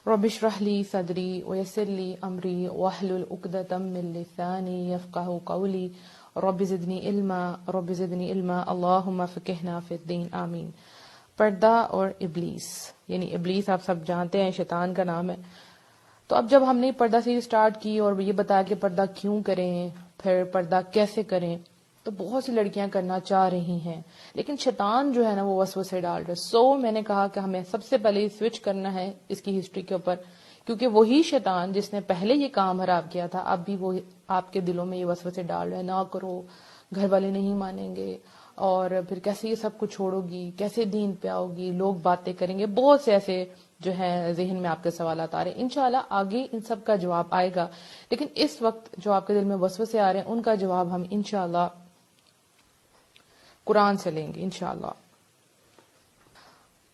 رب اشرح لی صدری ویسر لی امری واحلل عقدۃ من لسانی یفقہوا قولی رب زدنی علما رب زدنی علما اللہم فقہنا فی الدین آمین۔ پردہ اور ابلیس، یعنی ابلیس آپ سب جانتے ہیں شیطان کا نام ہے۔ تو اب جب ہم نے پردہ سیریز سٹارٹ کی اور یہ بتایا کہ پردہ کیوں کریں، پھر پردہ کیسے کریں، تو بہت سی لڑکیاں کرنا چاہ رہی ہیں، لیکن شیطان جو ہے نا وہ وسوسے ڈال رہے۔ میں نے کہا کہ ہمیں سب سے پہلے سوئچ کرنا ہے اس کی ہسٹری کے اوپر، کیونکہ وہی شیطان جس نے پہلے یہ کام خراب کیا تھا اب بھی وہ آپ کے دلوں میں یہ وسوسے ڈال رہے ہیں، نہ کرو، گھر والے نہیں مانیں گے، اور پھر کیسے یہ سب کچھ چھوڑو گی، کیسے دین پہ آؤ گی، لوگ باتیں کریں گے، بہت سے ایسے جو ہے ذہن میں آپ کے سوالات آ رہے ہیں۔ انشاءاللہ آگے ان سب کا جواب آئے گا، لیکن اس وقت جو آپ کے دل میں وسوسے آ رہے ہیں ان کا جواب ہم انشاءاللہ قرآن سے لیں گے انشاءاللہ۔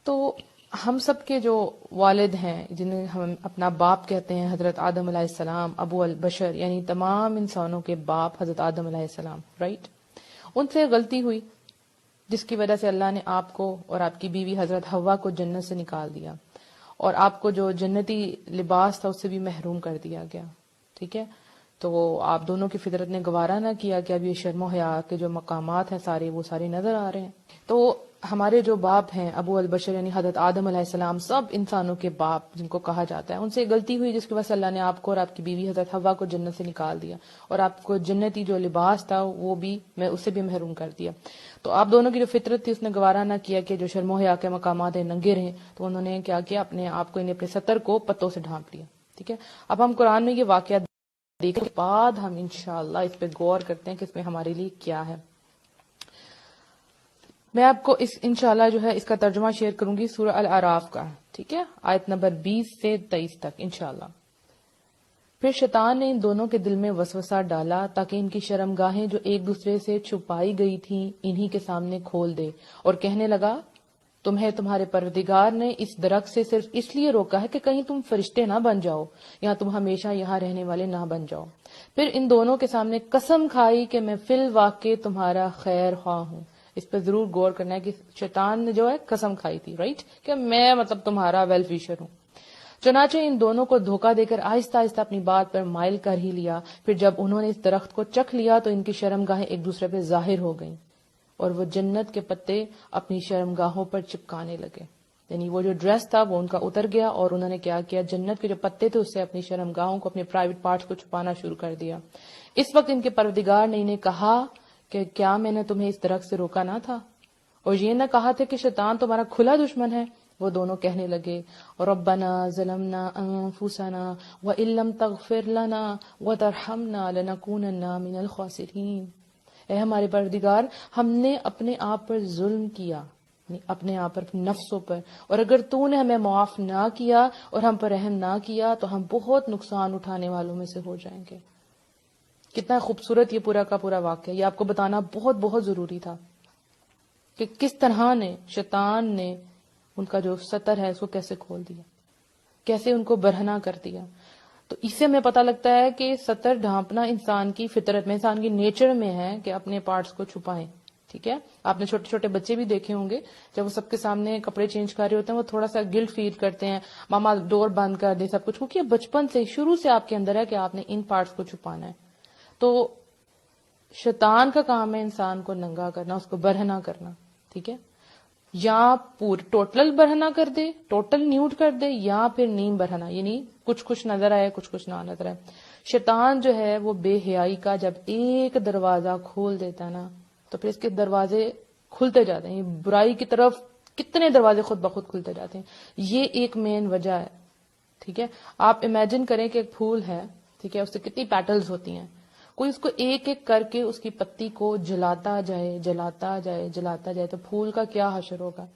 تو ہم سب کے جو والد ہیں جنہیں ہم اپنا باپ کہتے ہیں، حضرت آدم علیہ السلام، ابو البشر، یعنی تمام انسانوں کے باپ حضرت آدم علیہ السلام، رائٹ؟ ان سے غلطی ہوئی جس کی وجہ سے اللہ نے آپ کو اور آپ کی بیوی حضرت حوا کو جنت سے نکال دیا، اور آپ کو جو جنتی لباس تھا اس سے بھی محروم کر دیا گیا، ٹھیک ہے؟ تو آپ دونوں کی فطرت نے گوارا نہ کیا کہ اب یہ شرم و حیا کے جو مقامات ہیں سارے وہ سارے نظر آ رہے ہیں۔ تو ہمارے جو باپ ہیں ابو البشر یعنی حضرت آدم علیہ السلام، سب انسانوں کے باپ جن کو کہا جاتا ہے، ان سے غلطی ہوئی جس کی وجہ سے اللہ نے آپ کو اور آپ کی بیوی حضرت حوا کو جنت سے نکال دیا، اور آپ کو جنتی جو لباس تھا وہ بھی اس سے بھی محروم کر دیا۔ تو آپ دونوں کی جو فطرت تھی اس نے گوارا نہ کیا کہ جو شرم و حیا کے مقامات ہیں ننگے رہیں، تو انہوں نے کیا کیا، اپنے آپ کو اپنے ستر کو پتوں سے ڈھانپ لیا، ٹھیک ہے؟ اب ہم قرآن میں یہ واقعہ دیکھنے کے بعد ہم انشاءاللہ اس پہ غور کرتے ہیں کہ اس میں ہمارے لیے کیا ہے۔ میں آپ کو انشاءاللہ جو ہے اس کا ترجمہ شیئر کروں گی سورہ الاعراف کا، ٹھیک ہے؟ آیت نمبر 20 سے 23 تک انشاءاللہ۔ پھر شیطان نے ان دونوں کے دل میں وسوسہ ڈالا تاکہ ان کی شرمگاہیں جو ایک دوسرے سے چھپائی گئی تھیں انہی کے سامنے کھول دے، اور کہنے لگا تمہیں تمہارے پروردگار نے اس درخت سے صرف اس لیے روکا ہے کہ کہیں تم فرشتے نہ بن جاؤ یا تم ہمیشہ یہاں رہنے والے نہ بن جاؤ۔ پھر ان دونوں کے سامنے قسم کھائی کہ میں فی الواقع تمہارا خیر خواہ ہوں۔ اس پہ ضرور غور کرنا ہے کہ شیطان نے جو ہے قسم کھائی تھی، رائٹ، کہ میں تمہارا ویل ویشر ہوں۔ چنانچہ ان دونوں کو دھوکہ دے کر آہستہ آہستہ اپنی بات پر مائل کر ہی لیا۔ پھر جب انہوں نے اس درخت کو چکھ لیا تو ان کی شرمگاہیں ایک دوسرے پہ ظاہر ہو گئیں، اور وہ جنت کے پتے اپنی شرمگاہوں پر چپکانے لگے، یعنی وہ جو ڈریس تھا وہ ان کا اتر گیا، اور انہوں نے کیا کیا، جنت کے جو پتے تھے اس سے اپنی شرمگاہوں کو، اپنے پرائیویٹ پارٹس کو چھپانا شروع کر دیا۔ اس وقت ان کے پروردگار نے انہیں کہا کہ کیا میں نے تمہیں اس درخت سے روکا نہ تھا، اور یہ نہ کہا تھا کہ شیطان تمہارا کھلا دشمن ہے؟ وہ دونوں کہنے لگے ربنا ظلمنا انفسنا وان لم تغفر لنا وترحمنا لنکونن من الخاسرین۔ اے ہمارے پروردگار، ہم نے اپنے آپ پر ظلم کیا، اپنے آپ پر، نفسوں پر، اور اگر تو نے ہمیں معاف نہ کیا اور ہم پر رحم نہ کیا تو ہم بہت نقصان اٹھانے والوں میں سے ہو جائیں گے۔ کتنا خوبصورت یہ پورا کا پورا واقعہ، یہ آپ کو بتانا بہت بہت ضروری تھا کہ کس طرح نے شیطان نے ان کا جو ستر ہے اس کو کیسے کھول دیا، کیسے ان کو برہنہ کر دیا۔ تو اس سے ہمیں پتہ لگتا ہے کہ ستر ڈھانپنا انسان کی فطرت میں، انسان کی نیچر میں ہے کہ اپنے پارٹس کو چھپائیں، ٹھیک ہے؟ آپ نے چھوٹے چھوٹے بچے بھی دیکھے ہوں گے، جب وہ سب کے سامنے کپڑے چینج کر رہے ہوتے ہیں وہ تھوڑا سا گلٹ فیل کرتے ہیں، ماما ڈور بند کر دے سب کچھ، کیونکہ بچپن سے شروع سے آپ کے اندر ہے کہ آپ نے ان پارٹس کو چھپانا ہے۔ تو شیطان کا کام ہے انسان کو ننگا کرنا، اس کو برہنہ کرنا، ٹھیک ہے؟ یا ٹوٹل برہنہ کر دے، ٹوٹل نیوڈ کر دے، یا پھر نیم برہنہ، یعنی کچھ کچھ نظر آئے کچھ کچھ نہ نظر آئے۔ شیطان جو ہے وہ بے حیائی کا جب ایک دروازہ کھول دیتا ہے نا تو پھر اس کے دروازے کھلتے جاتے ہیں، برائی کی طرف کتنے دروازے خود بخود کھلتے جاتے ہیں۔ یہ ایک مین وجہ ہے، ٹھیک ہے؟ آپ امیجن کریں کہ ایک پھول ہے، ٹھیک ہے، اس سے کتنی پیٹلز ہوتی ہیں، کوئی اس کو ایک ایک کر کے اس کی پتی کو جلاتا جائے جلاتا جائے جلاتا جائے تو پھول کا کیا حشر ہوگا۔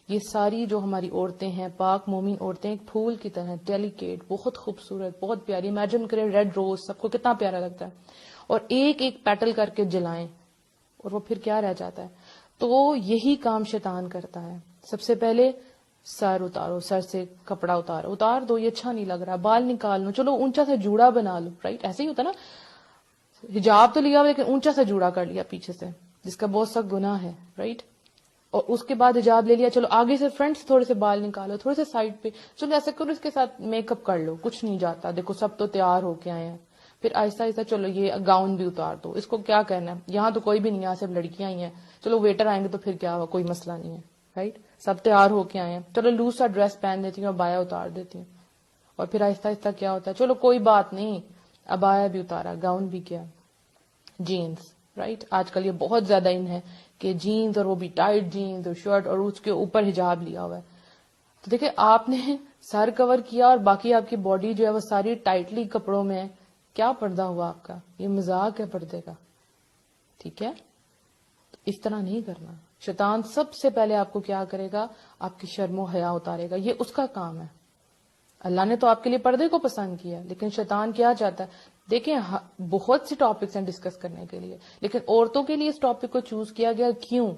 یہ ساری جو ہماری عورتیں ہیں، پاک مومن عورتیں، ایک پھول کی طرح ڈیلیکیٹ، بہت خوبصورت، بہت پیاری، امیجن کریں ریڈ روز، سب کو کتنا پیارا لگتا ہے، اور ایک ایک پیٹل کر کے جلائیں اور وہ پھر کیا رہ جاتا ہے۔ تو یہی کام شیطان کرتا ہے۔ سب سے پہلے سر اتارو، سر سے کپڑا اتار دو، یہ اچھا نہیں لگ رہا، بال نکال لو، چلو اونچا سا جوڑا بنا لو، رائٹ؟ ایسے ہی ہوتا نا، حجاب تو لیا لیکن اونچا سا جوڑا کر لیا پیچھے سے، جس کا بہت سخت گناہ ہے، رائٹ؟ اور اس کے بعد حجاب لے لیا، چلو آگے سے فرنٹ سے تھوڑے سے بال نکالو، تھوڑے سے سائڈ پہ، چلو ایسا کرو، اس کے ساتھ میک اپ کر لو، کچھ نہیں جاتا، دیکھو سب تو تیار ہو کے آئے ہیں. پھر آہستہ آہستہ چلو یہ گاؤن بھی اتار دو، اس کو کیا کرنا ہے، یہاں تو کوئی بھی نہیں ہے، صرف لڑکیاں ہی ہیں، چلو ویٹر آئیں گے تو پھر کیا ہوا، کوئی مسئلہ نہیں ہے، رائٹ، سب تیار ہو کے آئے ہیں، چلو لوز سا ڈریس پہن دیتی ہوں اور بایا اتار دیتی ہوں. اور پھر آہستہ آہستہ کیا ہوتا ہے، چلو کوئی بات نہیں، ابایا بھی اتارا، گاؤن بھی کیا، جینز، رائٹ. آج کل یہ بہت زیادہ ان ہے کہ جینز، اور وہ بھی ٹائٹ جینز اور شرٹ، اور اس کے اوپر حجاب لیا ہوا ہے. تو دیکھیں آپ نے سر کور کیا اور باقی آپ کی باڈی جو ہے وہ ساری ٹائٹلی کپڑوں میں ہے، کیا پردہ ہوا آپ کا، یہ مذاق ہے پردے کا. ٹھیک ہے، اس طرح نہیں کرنا. شیطان سب سے پہلے آپ کو کیا کرے گا، آپ کی شرم و حیا اتارے گا، یہ اس کا کام ہے. اللہ نے تو آپ کے لیے پردے کو پسند کیا، لیکن شیطان کیا چاہتا ہے. دیکھیں بہت سی ٹاپکس ہیں ڈسکس کرنے کے لیے، لیکن عورتوں کے لیے اس ٹاپک کو چوز کیا گیا. کیوں؟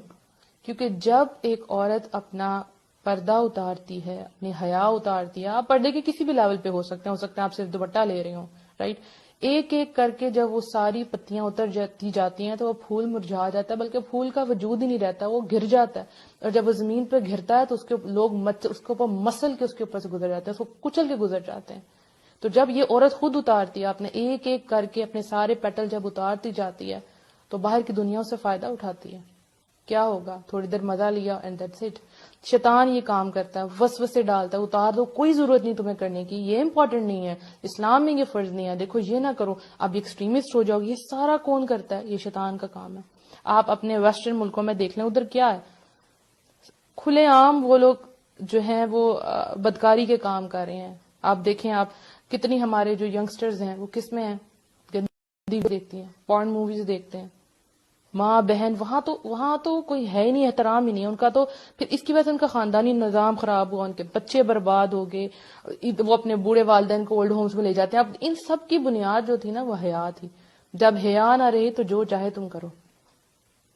کیونکہ جب ایک عورت اپنا پردہ اتارتی ہے، اپنی حیا اتارتی ہے، آپ پردے کے کسی بھی لیول پہ ہو سکتے ہیں آپ صرف دوپٹہ لے رہے ہوں، رائٹ، ایک ایک کر کے جب وہ ساری پتیاں اتر جاتی ہیں تو وہ پھول مرجھا جاتا ہے، بلکہ پھول کا وجود ہی نہیں رہتا، وہ گر جاتا ہے. اور جب وہ زمین پہ گرتا ہے تو اس کے لوگ اس کے اوپر مسل کے اس کے اوپر سے گزر جاتے ہیں، اس کو کچل کے گزر جاتے ہیں. تو جب یہ عورت خود اتارتی ہے، اپنے ایک ایک کر کے اپنے سارے پیٹل جب اتارتی جاتی ہے تو باہر کی دنیا اس سے فائدہ اٹھاتی ہے. کیا ہوگا، تھوڑی دیر مزہ لیا اینڈ دیٹس اٹ. شیطان یہ کام کرتا ہے، وسوسے ڈالتا ہے، اتار دو، کوئی ضرورت نہیں تمہیں کرنے کی، یہ امپورٹنٹ نہیں ہے، اسلام میں یہ فرض نہیں ہے، دیکھو یہ نہ کرو، اب ایکسٹریمسٹ ہو جاؤ. یہ سارا کون کرتا ہے؟ یہ شیطان کا کام ہے. آپ اپنے ویسٹرن ملکوں میں دیکھ لیں، ادھر کیا ہے، کھلے عام وہ لوگ جو ہیں وہ بدکاری کے کام کر رہے ہیں. آپ دیکھیں، آپ کتنی ہمارے جو ینگسٹرز ہیں وہ کس میں ہیں، گندی دیکھتی ہیں، پورن موویز دیکھتے ہیں، ماں بہن، وہاں تو کوئی ہے ہی نہیں، احترام ہی نہیں ہے ان کا. تو پھر اس کی وجہ سے ان کا خاندانی نظام خراب ہوا، ان کے بچے برباد ہو گئے، وہ اپنے بوڑھے والدین کو اولڈ ہومز میں لے جاتے ہیں. اب ان سب کی بنیاد جو تھی نا وہ حیا تھی. جب حیا نہ رہی تو جو چاہے تم کرو.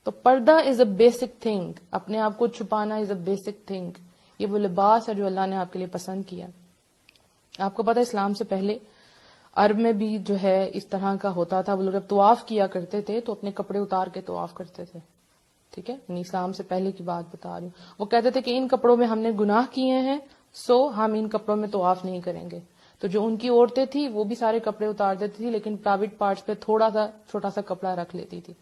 تو پردہ از اے بیسک تھنگ، اپنے آپ کو چھپانا از اے بیسک تھنگ. یہ وہ لباس ہے جو اللہ نے آپ کے لیے پسند کیا. آپ کو پتا اسلام سے پہلے عرب میں بھی جو ہے اس طرح کا ہوتا تھا، وہ لوگ جب طواف کیا کرتے تھے تو اپنے کپڑے اتار کے طواف کرتے تھے. ٹھیک ہے، یعنی اسلام سے پہلے کی بات بتا رہی ہوں. وہ کہتے تھے کہ ان کپڑوں میں ہم نے گناہ کیے ہیں، سو ہم ان کپڑوں میں طواف نہیں کریں گے. تو جو ان کی عورتیں تھیں وہ بھی سارے کپڑے اتار دیتی تھی، لیکن پرائیویٹ پارٹس پہ تھوڑا سا چھوٹا سا کپڑا رکھ لیتی تھی،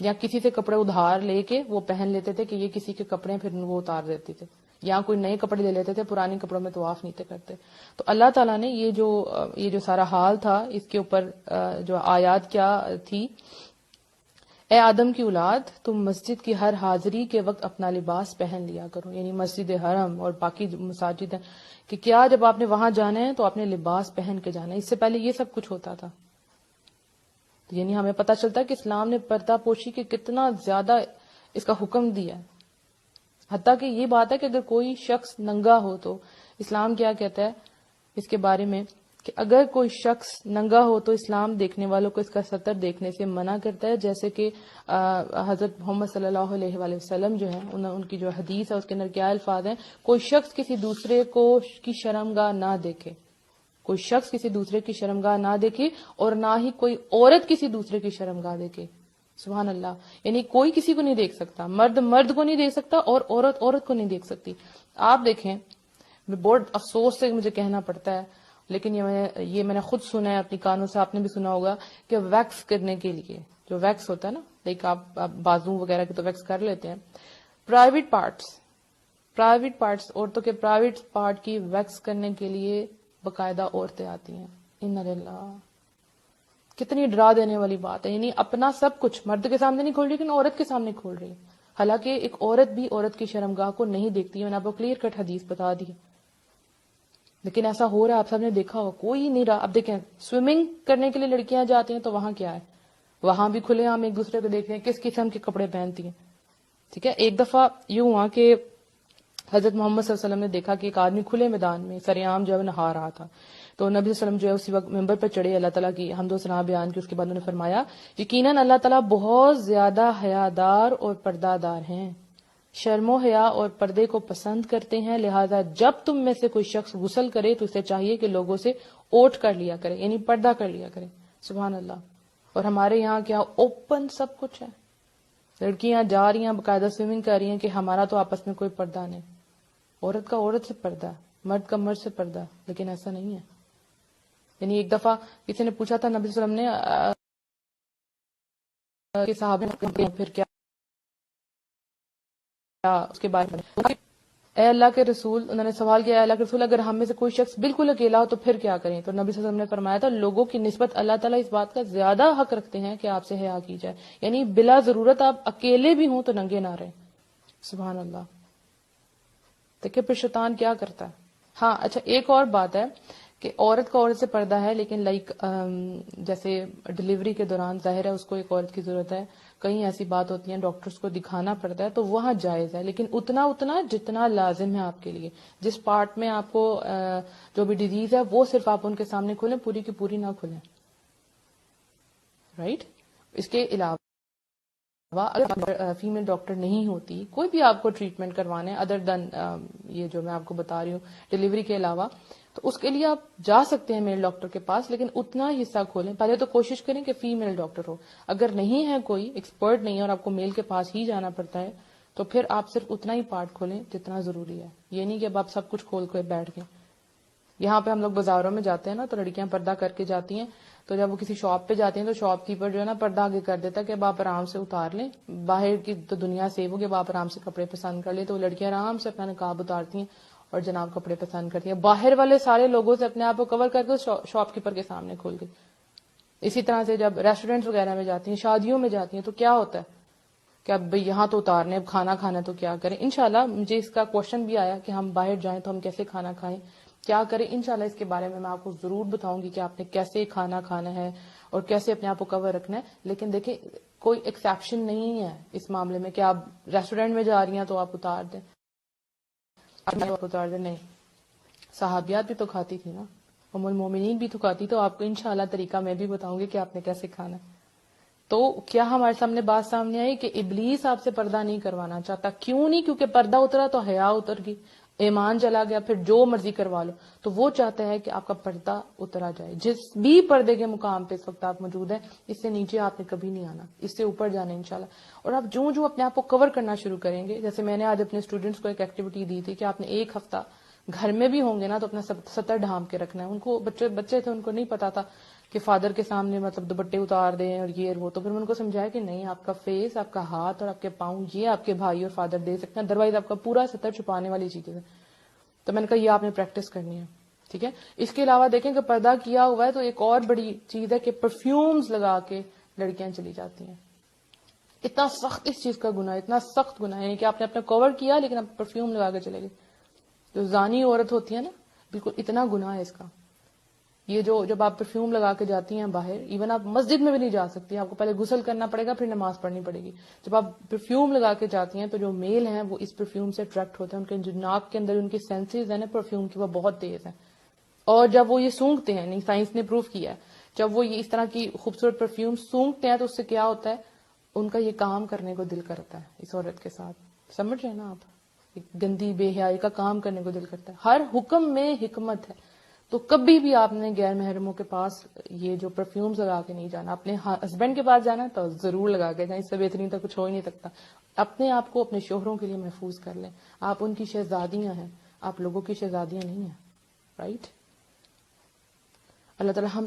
یا کسی سے کپڑے ادھار لے کے وہ پہن لیتے تھے کہ یہ کسی کے کپڑے، پھر وہ اتار دیتے تھے، یا کوئی نئے کپڑے لے لیتے تھے، پرانے کپڑوں میں طواف نہیں تھے کرتے. تو اللہ تعالیٰ نے یہ جو سارا حال تھا اس کے اوپر جو آیات کیا تھی، اے آدم کی اولاد، تم مسجد کی ہر حاضری کے وقت اپنا لباس پہن لیا کرو. یعنی مسجد حرم اور باقی مساجد ہیں کہ کیا جب آپ نے وہاں جانا ہے تو آپ نے لباس پہن کے جانا ہے. اس سے پہلے یہ سب کچھ ہوتا تھا. یعنی ہمیں پتہ چلتا ہے کہ اسلام نے پردہ پوشی کے کتنا زیادہ اس کا حکم دیا ہے. حتیٰ کہ یہ بات ہے کہ اگر کوئی شخص ننگا ہو تو اسلام کیا کہتا ہے اس کے بارے میں کہ اگر کوئی شخص ننگا ہو تو اسلام دیکھنے والوں کو اس کا سطر دیکھنے سے منع کرتا ہے. جیسے کہ حضرت محمد صلی اللہ علیہ وآلہ وسلم جو ہیں ان کی جو حدیث ہے اس کے اندر کیا الفاظ ہیں، کوئی شخص کسی دوسرے کو کی شرمگاہ نہ دیکھے، کوئی شخص کسی دوسرے کی شرمگاہ نہ دیکھے، اور نہ ہی کوئی عورت کسی دوسرے کی شرمگاہ دیکھے. سبحان اللہ. یعنی کوئی کسی کو نہیں دیکھ سکتا، مرد مرد کو نہیں دیکھ سکتا اور عورت عورت کو نہیں دیکھ سکتی. آپ دیکھیں، بہت افسوس سے مجھے کہنا پڑتا ہے، لیکن یہ میں نے خود سنا ہے اپنی کانوں سے، آپ نے بھی سنا ہوگا کہ ویکس کرنے کے لیے جو ویکس ہوتا ہے نا، لائک آپ بازو وغیرہ کی تو ویکس کر لیتے ہیں، پرائیویٹ پارٹس عورتوں کے پرائیویٹ پارٹ کی ویکس کرنے کے لیے باقاعدہ عورتیں آتی ہیں. ان اللہ، کتنی ڈرا دینے والی بات ہے. یعنی اپنا سب کچھ مرد کے سامنے نہیں کھول رہی لیکن عورت کے سامنے کھول رہی ہے. حالانکہ ایک عورت بھی عورت کی شرمگاہ کو نہیں دیکھتی ہے. میں نے آپ کو کلیئر کٹ حدیث بتا دی، لیکن ایسا ہو رہا ہے، آپ سب نے دیکھا ہو، کوئی نہیں رہا. اب دیکھیں، سوئمنگ کرنے کے لیے لڑکیاں جاتی ہیں تو وہاں کیا ہے، وہاں بھی کھلے عام ایک دوسرے کو دیکھ رہے ہیں کس قسم کے کپڑے پہنتی ہیں. ٹھیک ہے، ایک دفعہ یوں ہوا کہ حضرت محمد صلی اللہ علیہ وسلم نے دیکھا کہ ایک آدمی کھلے میدان میں سریعام جو ہے نہا رہا تھا. تو نبی صلی اللہ علیہ وسلم جو ہے اسی وقت ممبر پر چڑھے، اللہ تعالیٰ کی حمد و ثنا بیان کی. اس کے بعد انہوں نے فرمایا یقیناً اللہ تعالیٰ بہت زیادہ حیادار اور پردہ دار ہیں، شرم و حیا اور پردے کو پسند کرتے ہیں، لہذا جب تم میں سے کوئی شخص غسل کرے تو اسے چاہیے کہ لوگوں سے اوٹ کر لیا کرے، یعنی پردہ کر لیا کرے. سبحان اللہ. اور ہمارے یہاں کیا اوپن سب کچھ ہے. لڑکیاں جا رہی ہیں باقاعدہ سوئمنگ کر رہی ہیں کہ ہمارا تو آپس میں کوئی پردہ نہیں. عورت کا عورت سے پردہ ہے, مرد کا مرد سے پردہ ہے, لیکن ایسا نہیں ہے. یعنی ایک دفعہ کسی نے پوچھا تھا نبی صلی اللہ علیہ وسلم نے کہ صحابہ پھر کیا اس کے بارے میں, اے اللہ کے رسول, انہوں نے سوال کیا, اے اللہ کے رسول اگر ہم میں سے کوئی شخص بالکل اکیلا ہو تو پھر کیا کریں؟ تو نبی صلی اللہ علیہ وسلم نے فرمایا تھا لوگوں کی نسبت اللہ تعالیٰ اس بات کا زیادہ حق رکھتے ہیں کہ آپ سے حیا کی جائے. یعنی بلا ضرورت آپ اکیلے بھی ہوں تو ننگے نہ رہیں. سبحان اللہ. دیکھیں پھر شیطان کیا کرتا ہے. ہاں اچھا, ایک اور بات ہے کہ عورت کا عورت سے پردہ ہے, لیکن لائک جیسے ڈلیوری کے دوران ظاہر ہے اس کو ایک عورت کی ضرورت ہے, کئی ایسی بات ہوتی ہیں ڈاکٹرز کو دکھانا پڑتا ہے, تو وہاں جائز ہے, لیکن اتنا جتنا لازم ہے آپ کے لیے. جس پارٹ میں آپ کو جو بھی ڈیزیز ہے وہ صرف آپ ان کے سامنے کھولیں, پوری کی پوری نہ کھولیں. رائٹ. اس کے علاوہ اگر فیمیل ڈاکٹر نہیں ہوتی, کوئی بھی آپ کو ٹریٹمنٹ کروانے ادر دین یہ جو میں آپ کو بتا رہی ہوں ڈلیوری کے علاوہ, تو اس کے لیے آپ جا سکتے ہیں میل ڈاکٹر کے پاس, لیکن اتنا حصہ کھولیں. پہلے تو کوشش کریں کہ فیمیل ڈاکٹر ہو. اگر نہیں ہے کوئی ایکسپرٹ نہیں ہے اور آپ کو میل کے پاس ہی جانا پڑتا ہے تو پھر آپ صرف اتنا ہی پارٹ کھولیں جتنا ضروری ہے. یہ نہیں کہ اب آپ سب کچھ کھول کے بیٹھ گئے. یہاں پہ ہم لوگ بازاروں میں جاتے ہیں نا, تو لڑکیاں پردہ کر کے جاتی ہیں, تو جب وہ کسی شاپ پہ جاتی ہیں تو شاپ کیپر جو ہے نا پردہ آگے کر دیتا ہے کہ اب آپ آرام سے اتار لیں, باہر کی تو دنیا سیو ہوگی, اب آپ آرام سے کپڑے پسند کر لیں. تو وہ لڑکیاں آرام سے اپنا نقاب اتارتی ہیں اور جناب کپڑے پسند کرتی ہیں, باہر والے سارے لوگوں سے اپنے آپ کو کور کر کے شاپ کیپر کے سامنے کھول کے. اسی طرح سے جب ریسٹورینٹس وغیرہ میں جاتی ہیں, شادیوں میں جاتی ہیں, تو کیا ہوتا ہے کہ اب یہاں تو اتارنے, اب کھانا کھانا تو کیا کریں. انشاءاللہ مجھے اس کا کوشچن بھی آیا کہ ہم باہر جائیں تو ہم کیسے کھانا کھائیں, کیا کریں. انشاءاللہ اس کے بارے میں آپ کو ضرور بتاؤں گی کہ آپ نے کیسے کھانا کھانا ہے اور کیسے اپنے آپ کو کور رکھنا ہے. لیکن دیکھیں کوئی ایکسیپشن نہیں ہے اس معاملے میں کہ آپ ریسٹورینٹ میں جا رہی ہیں تو آپ اتار دیں, نہیں. صحابیات بھی تو کھاتی تھی نا, ام المومنین بھی تو کھاتی. تو آپ کو انشاءاللہ طریقہ میں بھی بتاؤں گی کہ آپ نے کیسے کھانا ہے. تو کیا ہمارے سامنے بات سامنے آئی کہ ابلیس آپ سے پردہ نہیں کروانا چاہتا. کیوں نہیں؟ کیونکہ پردہ اترا تو حیا اتر گئی, ایمان چلا گیا, پھر جو مرضی کروا لو. تو وہ چاہتا ہے کہ آپ کا پردہ اترا جائے. جس بھی پردے کے مقام پہ اس وقت آپ موجود ہیں, اس سے نیچے آپ نے کبھی نہیں آنا, اس سے اوپر جانا انشاءاللہ. اور آپ جو اپنے آپ کو کور کرنا شروع کریں گے, جیسے میں نے آج اپنے اسٹوڈنٹس کو ایک ایکٹیویٹی دی تھی کہ آپ نے ایک ہفتہ گھر میں بھی ہوں گے نا تو اپنا سطر ڈھانپ کے رکھنا ہے. ان کو بچے تھے, ان کو نہیں پتا تھا کہ فادر کے سامنے مطلب دوپٹے اتار دیں اور یہ وہ. تو پھر میں ان کو سمجھایا کہ نہیں, آپ کا فیس, آپ کا ہاتھ اور آپ کے پاؤں یہ آپ کے بھائی اور فادر دے سکتے ہیں, ادروائز آپ کا پورا سطر چھپانے والی چیزیں ہے. تو میں نے کہا یہ آپ نے پریکٹس کرنی ہے. ٹھیک ہے. اس کے علاوہ دیکھیں کہ پردہ کیا ہوا ہے تو ایک اور بڑی چیز ہے کہ پرفیومز لگا کے لڑکیاں چلی جاتی ہیں. اتنا سخت اس چیز کا گناہ, اتنا سخت گناہ ہے کہ آپ نے اپنا کور کیا لیکن آپ پرفیوم لگا کے چلے گئے. جو زانی عورت ہوتی ہے نا, بالکل اتنا گناہ ہے اس کا. یہ جب آپ پرفیوم لگا کے جاتی ہیں باہر, ایون آپ مسجد میں بھی نہیں جا سکتی, آپ کو پہلے غسل کرنا پڑے گا پھر نماز پڑھنی پڑے گی. جب آپ پرفیوم لگا کے جاتی ہیں تو جو میل ہیں وہ اس پرفیوم سے اٹریکٹ ہوتے ہیں, ان کے جو ناک کے اندر ان کی سینسز ہیں نا پرفیوم کی وہ بہت تیز ہیں, اور جب وہ یہ سونگتے ہیں, نہیں سائنس نے پروف کیا ہے, جب وہ یہ اس طرح کی خوبصورت پرفیوم سونگتے ہیں تو اس سے کیا ہوتا ہے, ان کا یہ کام کرنے کو دل کرتا ہے اس عورت کے ساتھ. سمجھ رہے ہیں نا آپ, گندی بے حیائی کا کام کرنے کو دل کرتا ہے. ہر حکم میں حکمت ہے. تو کبھی بھی آپ نے غیر محرموں کے پاس یہ جو پرفیومز لگا کے نہیں جانا. اپنے ہسبینڈ کے پاس جانا ہے تو ضرور لگا کے جائیں, اس سے بہترین تو کچھ ہو ہی نہیں سکتا. اپنے آپ کو اپنے شوہروں کے لیے محفوظ کر لیں. آپ ان کی شہزادیاں ہیں, آپ لوگوں کی شہزادیاں نہیں ہیں. رائٹ. اللہ تعالی ہم